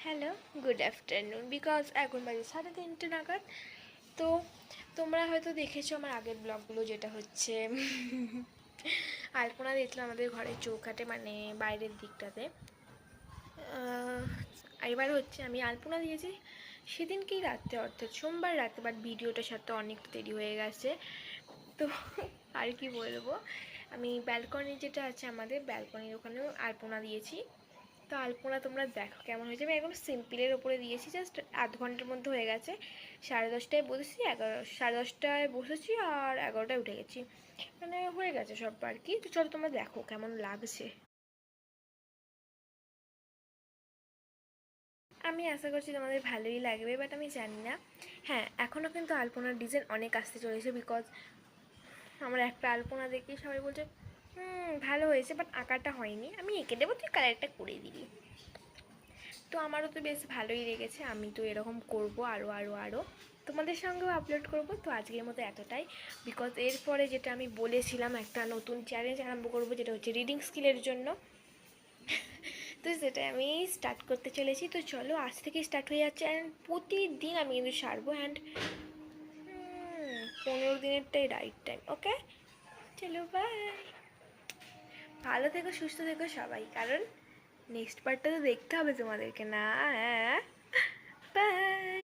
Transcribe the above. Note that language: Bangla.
Hello, good afternoon. বিকজ এখন বাজে 3:30 নাগাদ। তো তোমরা হয়তো দেখেছো আমার আগের ব্লগগুলো, যেটা হচ্ছে আলপনা দিয়েছিলাম আমাদের ঘরের চৌকাঠে, মানে বাইরের দিকটাতে। এবার হচ্ছে আমি আলপনা দিয়েছি সেদিনকেই রাত্রে, অর্থাৎ সোমবার রাতে, বাট ভিডিওটার সাথে অনেক দেরি হয়ে গেছে। তো আর কি বলবো, আমি ব্যালকনি যেটা আছে আমাদের ব্যালকনির ওখানেও আলপনা দিয়েছি। তো আলপনা তোমরা দেখো কেমন হয়েছে। আমি একদম সিম্পলের ওপরে দিয়েছি, জাস্ট আধ ঘন্টার মধ্যে হয়ে গেছে। 10:30টায় বসেছি, 10:30টায় বসেছি আর 11টায় উঠে গেছি, মানে হয়ে গেছে সব আর কি। তো চলো তোমরা দেখো কেমন লাগছে। আমি আশা করছি তোমাদের ভালোই লাগবে, বাট আমি জানি না। হ্যাঁ, এখনও কিন্তু আলপনার ডিজাইন অনেক আসতে চলেছে, বিকজ আমার একটা আলপনা দেখি সবাই বলছে ভালো হয়েছে, বাট আঁকাটা হয়নি। আমি এঁকে দেবো, তুই কালারটা করে দিবি। তো আমারও তো বেশ ভালোই লেগেছে। আমি তো এরকম করব আরও আরও আরও, তোমাদের সঙ্গেও আপলোড করব। তো আজকের মতো এতটাই, বিকজ এরপরে যেটা আমি বলেছিলাম একটা নতুন চ্যালেঞ্জ আরম্ভ করব, যেটা হচ্ছে রিডিং স্কিলের জন্য। তো সেটাই আমি স্টার্ট করতে চলেছি। তো চলো, আজ থেকে স্টার্ট হয়ে যাচ্ছে, অ্যান্ড প্রতিদিন আমি কিন্তু সারবো। অ্যান্ড 15 দিনেরটাই রাইট টাইম। ওকে, চলো বাই। ভালো থেকো, সুস্থ থেকো সবাই, কারণ নেক্সট পার্টটা তো দেখতে হবে তোমাদেরকে না। হ্যাঁ, বাই।